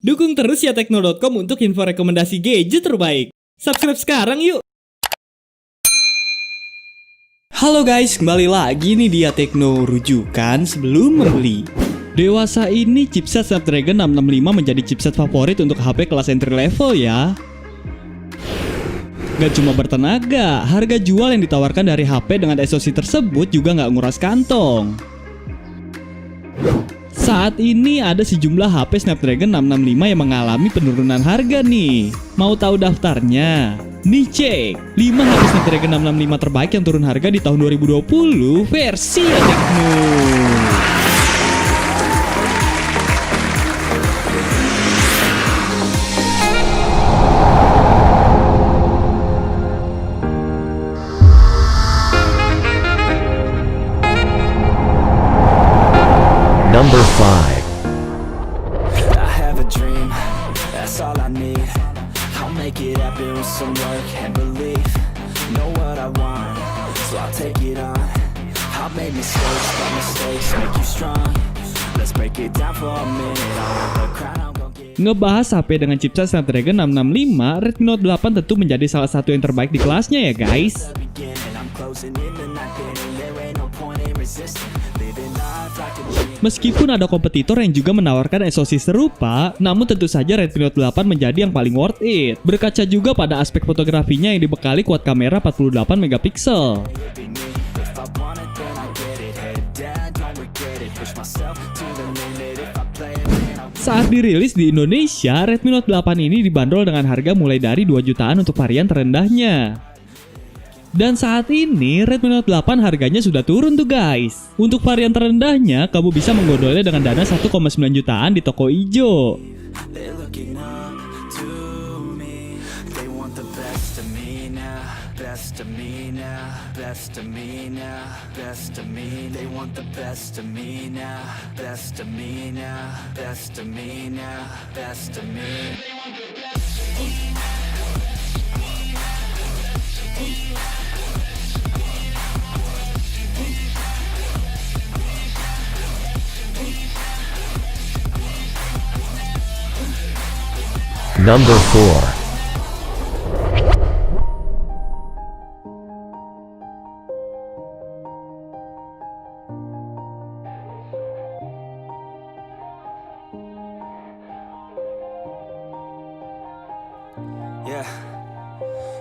Dukung terus ya Tekno.com untuk info rekomendasi gadget terbaik. Subscribe sekarang yuk! Halo guys, kembali lagi nih di Tekno rujukan sebelum membeli. Dewasa ini chipset Snapdragon 665 menjadi chipset favorit untuk HP kelas entry level ya. Gak cuma bertenaga, harga jual yang ditawarkan dari HP dengan SoC tersebut juga gak nguras kantong. Saat ini ada sejumlah HP Snapdragon 665 yang mengalami penurunan harga nih. Mau tahu daftarnya? Nih cek, 5 HP Snapdragon 665 terbaik yang turun harga di tahun 2020 versi Tekno. Number 5. I have a dream, that's all I need. I'll make it happen with some work and belief. Know what I want, so I'll take it on. I've made mistakes, but mistakes make you strong. Let's break it down for a minute. I'll wear the crown, I'm gonna get. Ngebahas HP dengan chipset Snapdragon 665, Redmi Note 8 tentu menjadi salah satu yang terbaik di kelasnya ya guys. Begin and I'm closing in the night, and there ain't no point in resisting. Living life like a dream. Meskipun ada kompetitor yang juga menawarkan SoC serupa, namun tentu saja Redmi Note 8 menjadi yang paling worth it. Berkaca juga pada aspek fotografinya yang dibekali quad kamera 48 megapiksel. If I want it, then I get it. Head down, don't regret it. Push myself to the limit. If I play it, then I'll. Saat dirilis di Indonesia, Redmi Note 8 ini dibanderol dengan harga mulai dari 2 jutaan untuk varian terendahnya. Dan saat ini Redmi Note 8 harganya sudah turun tuh guys. Untuk varian terendahnya, kamu bisa menggondolnya dengan dana 1,9 jutaan di toko ijo. They're looking up to me. They want the best of me now. Best of me now. Best of me now. Best of me. They want the best of me now. Best of me now. Best of me now. Best of me. Number 4. Yeah.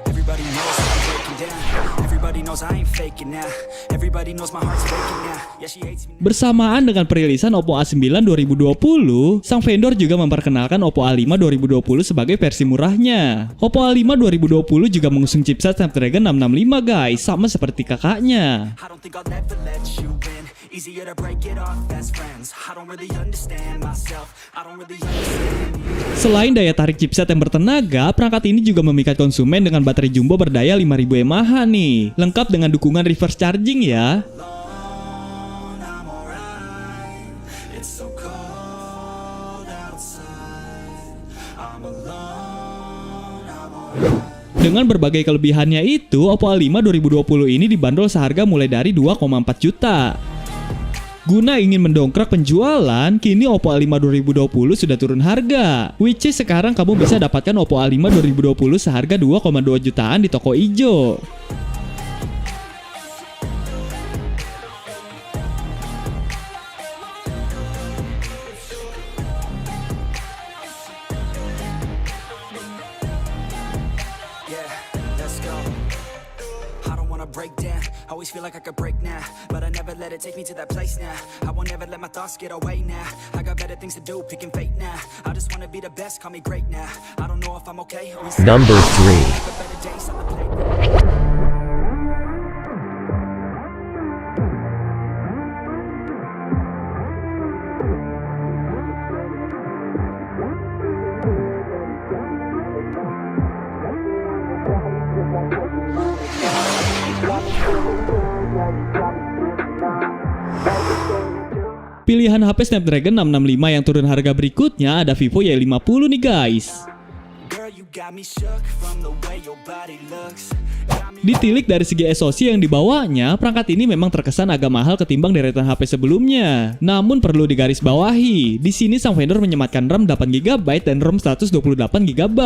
Everybody knows I'm breaking down. Everybody knows I ain't faking now. Everybody knows my heart's breaking now. Yeah, she hates me. Bersamaan dengan perilisan Oppo A9 2020, sang vendor juga memperkenalkan Oppo A5 2020 sebagai versi murahnya. Oppo A5 2020 juga mengusung chipset Snapdragon 665 guys, sama seperti kakaknya. I don't think I'll ever let you in. Easier to break it off best friends. I don't really understand myself. I don't really understand you. Selain daya tarik chipset yang bertenaga, perangkat ini juga memikat konsumen dengan baterai jumbo berdaya 5000 mAh nih. Lengkap dengan dukungan reverse charging ya. Alone, I'm alright. It's so cold outside. I'm alone, I'm alright. Dengan berbagai kelebihannya itu, Oppo A5 2020 ini dibanderol seharga mulai dari 2,4 juta. Guna ingin mendongkrak penjualan, kini Oppo A5 2020 sudah turun harga. Which is sekarang kamu bisa dapatkan Oppo A5 2020 seharga 2,2 jutaan di toko ijo. Yeah, let's go. I don't wanna break down. Always feel like I could break now, but I never let it take me to that place now. I won't ever let my thoughts get away now. I got better things to do, picking fate now. I just wanna be the best, call me great now. I don't know if I'm okay or Number 3. better days on the playground. Pilihan HP Snapdragon 665 yang turun harga berikutnya ada Vivo Y50 nih guys. Girl, you got me shook from the way your body looks. Got me Ditilik dari segi SoC yang dibawanya, perangkat ini memang terkesan agak mahal ketimbang deretan HP sebelumnya. Namun perlu digarisbawahi, di sini sang vendor menyematkan RAM 8GB dan ROM 128GB.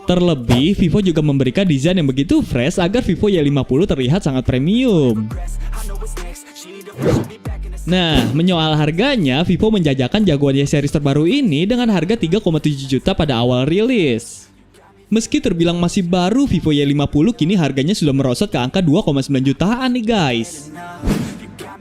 Terlebih, Vivo juga memberikan desain yang begitu fresh agar Vivo Y50 terlihat sangat premium. I know what's next. She need to rush me back in the Nah, menyoal harganya, Vivo menjajakan Jaguar Y series terbaru ini dengan harga 3,7 juta pada awal rilis. Meski terbilang masih baru, Vivo Y50 kini harganya sudah merosot ke angka 2,9 jutaan nih guys.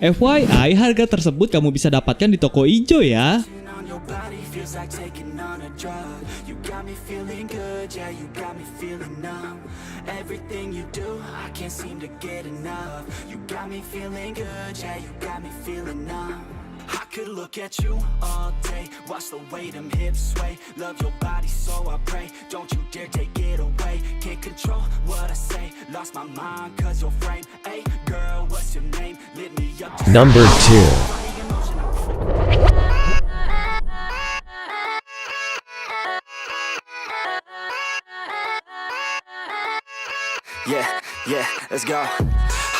FYI, harga tersebut kamu bisa dapatkan di toko ijo ya. on your body feels like taking on a drug. You got me feeling good, yeah, you got me feeling numb. Everything you do, I can't seem to get enough. You got me feeling good, yeah, you got me feeling numb. I could look at you all day, watch the way them hips sway. Love your body, so I pray. Don't you dare take it away. Can't control what I say. Lost my mind, cause your frame. Hey, girl, what's your name? Lit me up. Number 2. Yeah, let's go.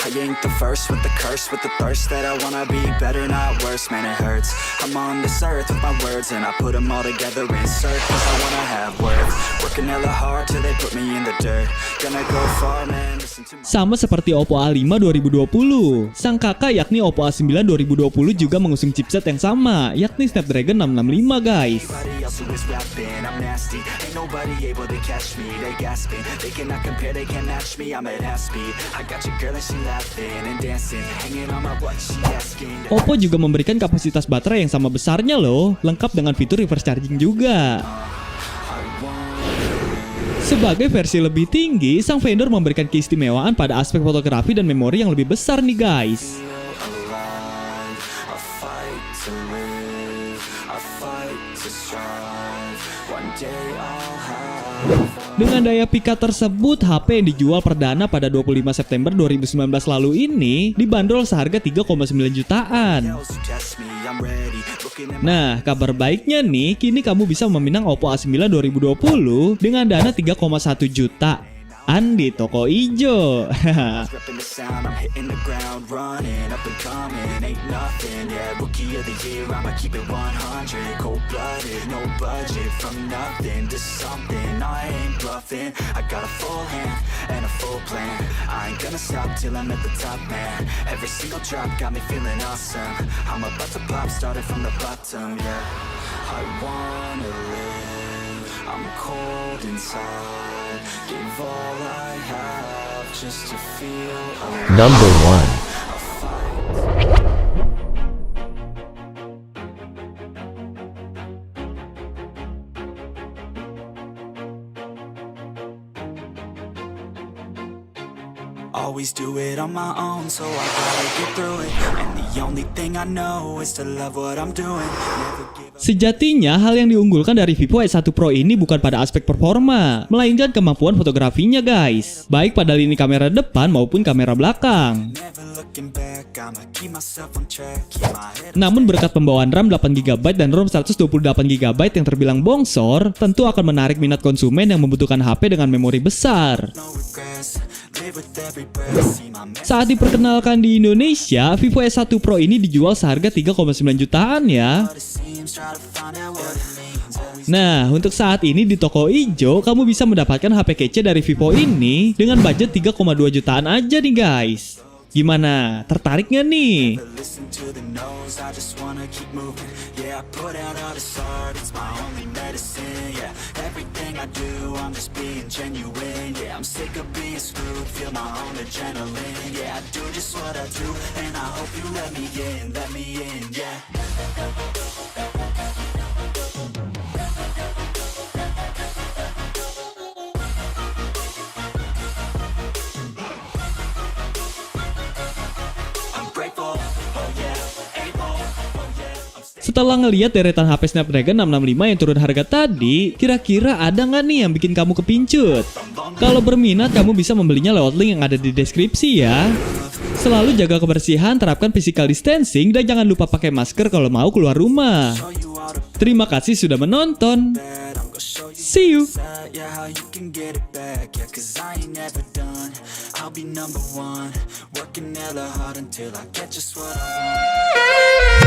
I ain't the first with the curse, with the thirst that I wanna be better, not worse, man, it hurts. I'm on this earth with my words, and I put them all together, insert, cause I wanna have words. Working hella hard till they put me in the dirt. Gonna go far, man, listen to me. Sama seperti Oppo A5 2020, sang kakak yakni Oppo A9 2020 juga mengusung chipset yang sama, yakni Snapdragon 665 guys. Everybody else who is rapping, I'm nasty. Ain't nobody able to catch me, they gasping. They cannot compare, they can't match me, I'm at half speed. I got your girl and she laughing and dancing, hanging on my butt, she asking. Oppo juga memberikan kapasitas baterai yang sama besarnya loh, lengkap dengan fitur reverse charging juga. Sebagai versi lebih tinggi, sang vendor memberikan keistimewaan pada aspek fotografi dan memori yang lebih besar nih guys. Alive, I fight to live, I fight to strive. One day I'll have. Dengan daya pikat tersebut, HP yang dijual perdana pada 25 September 2019 lalu ini dibanderol seharga 3,9 jutaan. Else who test me, I'm ready. Looking at my Nah, kabar baiknya nih, kini kamu bisa meminang Oppo A9 2020 dengan dana 3,1 jutaan di toko ijo. repping the sound, I'm hitting the ground running, up and coming, ain't nothing, yeah, rookie of the year, I'ma keep it 100, cold-blooded, no budget, from nothing to something, I ain't bluffing, I got a full hand, and a full plan, I ain't gonna stop till I'm at the top, man, every single drop got me feeling awesome, I'm about to pop, started from the bottom, yeah, I wanna live, I'm cold inside, give all I have just to feel alive. Number 1. Always do it on my own, so I gotta get through it. And the only thing I know is to love what I'm doing. Never give up. Sejatinya, hal yang diunggulkan dari Vivo S1 Pro ini bukan pada aspek performa, melainkan kemampuan fotografinya guys, baik pada lini kamera depan maupun kamera belakang. Never looking back, I'ma keep myself on track. Keep my head Namun berkat pembawaan RAM 8GB dan ROM 128GB yang terbilang bongsor, tentu akan menarik minat konsumen yang membutuhkan HP dengan memori besar. no regrets. Live with every breath. See my man. Saat diperkenalkan di Indonesia, Vivo S1 Pro ini dijual seharga 3,9 jutaan ya. What it seems, try to find out what it means. Always Nah, untuk saat ini di toko ijo, kamu bisa mendapatkan HP kece dari Vivo ini dengan budget 3,2 jutaan aja nih guys. Gimana? Tertarik nggak nih? listen to the no's, I just wanna keep moving. Yeah, I put out all this art, it's my only medicine. Yeah, everything I do, I'm just being genuine. Yeah, I'm sick of being screwed, feel my own adrenaline. Yeah, I do just what I do, and I hope you let me in, yeah. I'm grateful, oh yeah, able, oh yeah. I'm Setelah ngeliat deretan HP Snapdragon 665 yang turun harga tadi, kira-kira ada nggak nih yang bikin kamu kepincut? Kalau berminat, kamu bisa membelinya lewat link yang ada di deskripsi ya. Selalu jaga kebersihan, terapkan physical distancing, dan jangan lupa pakai masker kalau mau keluar rumah. show you all the Terima kasih sudah menonton. bad. I'm Go show you See you. that, yeah, how you can get it back. Yeah, 'cause I ain't never done. I'll be number one, working hella hard until I get just what I want.